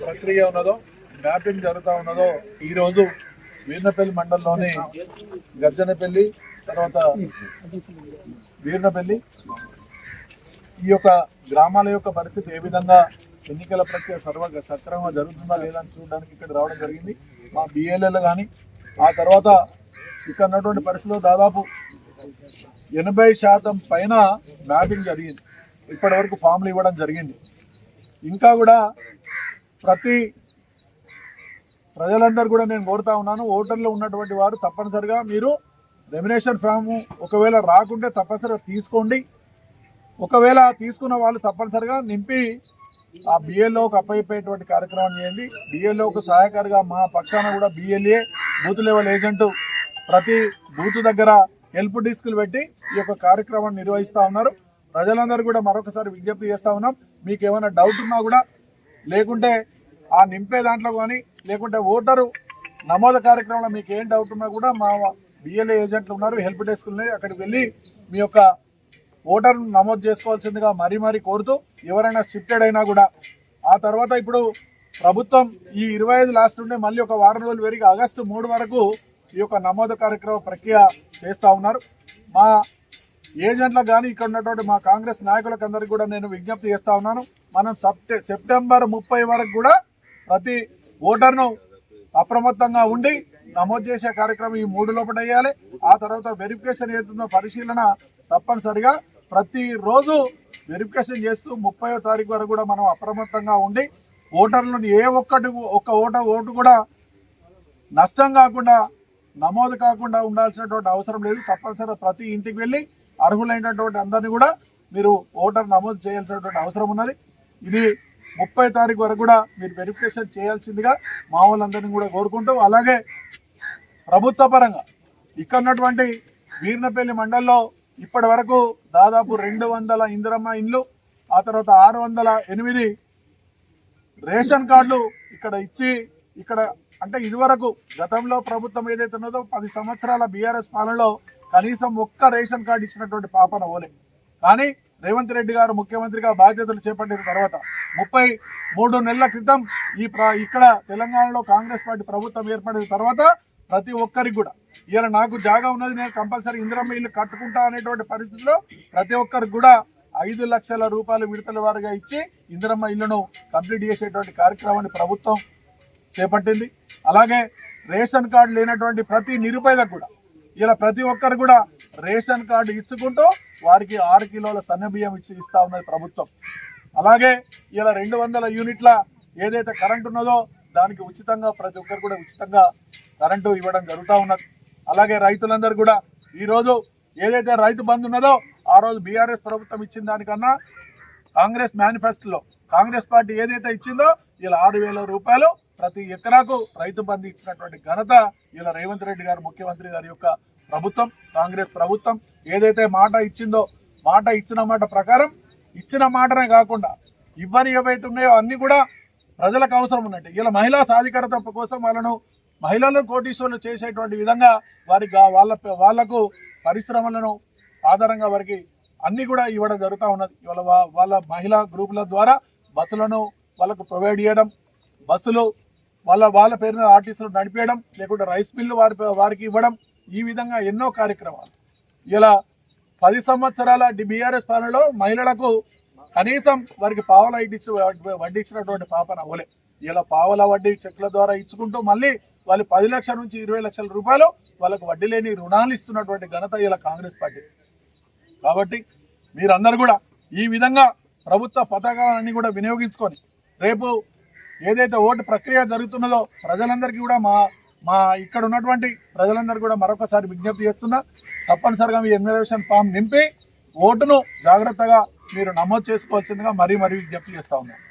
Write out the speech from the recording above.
ప్రక్రియ ఉన్నదో మ్యాపింగ్ జరుగుతూ ఉన్నదో ఈరోజు వీర్నపల్లి మండలంలోని గర్జనపల్లి తర్వాత వీర్నపల్లి ఈ యొక్క గ్రామాల యొక్క పరిస్థితి ఏ విధంగా ఎన్నికల ప్రక్రియ సక్రమంగా జరుగుతుందా లేదా అని చూడడానికి ఇక్కడ రావడం జరిగింది. మా బిఎల్ఏలు కానీ ఆ తర్వాత ఇక్కడ ఉన్నటువంటి పరిస్థితుల్లో దాదాపు 80% పైన మ్యాపింగ్ జరిగింది. ఇప్పటి వరకు ఫామ్లు ఇవ్వడం జరిగింది. ఇంకా కూడా ప్రతి ప్రజలందరూ కూడా నేను కోరుతా ఉన్నాను, ఓటర్లు ఉన్నటువంటి వారు తప్పనిసరిగా మీరు రెమ్యునేషన్ ఫామ్ ఒకవేళ రాకుంటే తప్పనిసరిగా తీసుకోండి. ఒకవేళ తీసుకున్న వాళ్ళు తప్పనిసరిగా నింపి ఆ బిఎల్ఓకి అప్పయిపోయేటువంటి కార్యక్రమం చేయండి. బిఎల్ఓకు సహాయకారిగా మా పక్షాన కూడా బిఎల్ఏ బూత్ లెవెల్ ఏజెంట్ ప్రతి బూత్ దగ్గర హెల్ప్ డెస్క్లు పెట్టి ఈ యొక్క కార్యక్రమాన్ని నిర్వహిస్తూ ఉన్నారు. ప్రజలందరూ కూడా మరొకసారి విజ్ఞప్తి చేస్తూ ఉన్నాం, మీకు ఏమైనా డౌట్ ఉన్నా కూడా లేకుంటే ఆ నింపే దాంట్లో కానీ లేకుంటే ఓటరు నమోదు కార్యక్రమంలో మీకు ఏం డౌట్ ఉన్నా కూడా మా బిఎల్ఏ ఏజెంట్లు ఉన్నారు, హెల్ప్ డెస్క్లు ఉన్నాయి, అక్కడికి వెళ్ళి మీ యొక్క ఓటర్ను నమోదు చేసుకోవాల్సిందిగా మరీ కోరుతూ ఎవరైనా షిఫ్టెడ్ అయినా కూడా ఆ తర్వాత ఇప్పుడు ప్రభుత్వం ఈ 25 లాస్ట్ నుండి మళ్ళీ ఒక వారం రోజులు పెరిగి ఆగస్టు 3 వరకు ఈ యొక్క నమోదు కార్యక్రమ ప్రక్రియ చేస్తూ ఉన్నారు. మా ఏజెంట్లకు కానీ ఇక్కడ ఉన్నటువంటి మా కాంగ్రెస్ నాయకులకు అందరికీ కూడా నేను విజ్ఞప్తి చేస్తూ ఉన్నాను, మనం సెప్టెంబర్ 30 వరకు కూడా ప్రతి ఓటర్ను అప్రమత్తంగా ఉండి నమోదు చేసే కార్యక్రమం ఈ 3 లోపల వేయాలి. ఆ తర్వాత వెరిఫికేషన్ ఏతుందో పరిశీలన తప్పనిసరిగా ప్రతిరోజు వెరిఫికేషన్ చేస్తూ 30వ తారీఖు వరకు కూడా మనం అప్రమత్తంగా ఉండి ఓటర్లను ఏ ఒక్క ఓటు కూడా నష్టం కాకుండా నమోదు కాకుండా ఉండాల్సినటువంటి అవసరం లేదు. తప్పనిసరిగా ప్రతి ఇంటికి వెళ్ళి అర్హులైనటువంటి అందరినీ కూడా మీరు ఓటర్ నమోదు చేయాల్సినటువంటి అవసరం ఉన్నది. ఇది 30 తారీఖు వరకు కూడా మీరు వెరిఫికేషన్ చేయాల్సిందిగా మా వాళ్ళందరినీ కూడా కోరుకుంటూ, అలాగే ప్రభుత్వ పరంగా ఇక్కడ ఉన్నటువంటి వీర్నపల్లి మండలంలో ఇప్పటి వరకు దాదాపు 200 ఇందిరమ్మ ఇండ్లు, ఆ తర్వాత 608 రేషన్ కార్డులు ఇక్కడ ఇచ్చి ఇక్కడ అంటే ఇదివరకు గతంలో ప్రభుత్వం ఏదైతే ఉన్నదో 10 సంవత్సరాల బీఆర్ఎస్ పాలనలో కనీసం ఒక్క రేషన్ కార్డు ఇచ్చినటువంటి పాపన ఓలే. కానీ రేవంత్ రెడ్డి గారు ముఖ్యమంత్రిగా బాధ్యతలు చేపట్టిన తర్వాత 33 నెలల క్రితం ఇక్కడ తెలంగాణలో కాంగ్రెస్ పార్టీ ప్రభుత్వం ఏర్పడిన తర్వాత ప్రతి ఒక్కరికి కూడా ఇలా నాకు జాగా ఉన్నది, నేను కంపల్సరీ ఇందిరమ్మ ఇల్లు కట్టుకుంటా అనేటువంటి పరిస్థితిలో ప్రతి ఒక్కరికి కూడా 5 లక్షల రూపాయలు విడతల వారుగా ఇచ్చి ఇందిరమ్మ ఇల్లును కంప్లీట్ చేసేటువంటి కార్యక్రమాన్ని ప్రభుత్వం చేపట్టింది. అలాగే రేషన్ కార్డు లేనటువంటి ప్రతి నిరుపేదకు కూడా ఇలా ప్రతి ఒక్కరు కూడా రేషన్ కార్డు ఇచ్చుకుంటూ వారికి 6 కిలోల సన్నబియ్యం ఇస్తా ఉన్నది ప్రభుత్వం. అలాగే ఇలా 200 యూనిట్ల ఏదైతే కరెంటు ఉన్నదో దానికి ఉచితంగా ప్రతి ఒక్కరు కూడా ఉచితంగా కరెంటు ఇవ్వడం జరుగుతూ ఉన్నది. అలాగే రైతులందరూ కూడా ఈరోజు ఏదైతే రైతు బంధు ఉన్నదో ఆ రోజు బీఆర్ఎస్ ప్రభుత్వం ఇచ్చిన దానికన్నా కాంగ్రెస్ మేనిఫెస్టోలో కాంగ్రెస్ పార్టీ ఏదైతే ఇచ్చిందో ఇలా 6,000 రూపాయలు ప్రతి ఎకరాకు రైతు బంధు ఇచ్చినటువంటి ఘనత ఇలా రేవంత్ రెడ్డి గారు ముఖ్యమంత్రి గారి యొక్క ప్రభుత్వం, కాంగ్రెస్ ప్రభుత్వం ఏదైతే మాట ఇచ్చిందో మాట ఇచ్చిన మాట ప్రకారం ఇచ్చిన మాటనే కాకుండా ఇవ్వని ఏవైతే ఉన్నాయో అన్ని కూడా ప్రజలకు అవసరం ఉన్నట్టు ఇలా మహిళా సాధికారత కోసం వాళ్ళను మహిళలను కోటీశ్వరులు చేసేటువంటి విధంగా వాళ్లకు పరిశ్రమలను ఆధారంగా వారికి అన్ని కూడా ఇవ్వడం జరుగుతూ ఉన్నది. ఇవాళ వాళ్ళ మహిళా గ్రూపుల ద్వారా బస్సులను వాళ్ళకు ప్రొవైడ్ చేయడం, బస్సులు వాళ్ళ పేరు మీద ఆర్టీసీలు నడిపేయడం, లేకుంటే రైస్ మిల్లు వారికి ఇవ్వడం, ఈ విధంగా ఎన్నో కార్యక్రమాలు. ఇలా 10 సంవత్సరాల బీఆర్ఎస్ పాలనలో మహిళలకు కనీసం వారికి పావల వడ్డీ ఇచ్చినటువంటి పాపన ఓలే. ఇలా పావల వడ్డీ చెక్ల ద్వారా ఇచ్చుకుంటూ మళ్ళీ వాళ్ళు 10 లక్షల నుంచి 20 లక్షల రూపాయలు వాళ్ళకు వడ్డీ లేని రుణాలు ఇస్తున్నటువంటి ఘనత ఇలా కాంగ్రెస్ పార్టీ. కాబట్టి మీరందరూ కూడా ఈ విధంగా ప్రభుత్వ పథకాలన్నీ కూడా వినియోగించుకొని రేపు ఏదైతే ఓటు ప్రక్రియ జరుగుతున్నదో ప్రజలందరికీ కూడా మా ఇక్కడ ఉన్నటువంటి ప్రజలందరూ కూడా మరొకసారి విజ్ఞప్తి చేస్తున్నా, తప్పనిసరిగా మీ ఎన్యుమరేషన్ ఫామ్ నింపి ఓటును జాగ్రత్తగా మీరు నమోదు చేసుకోవాల్సిందిగా మరీ విజ్ఞప్తి చేస్తా ఉన్నాను.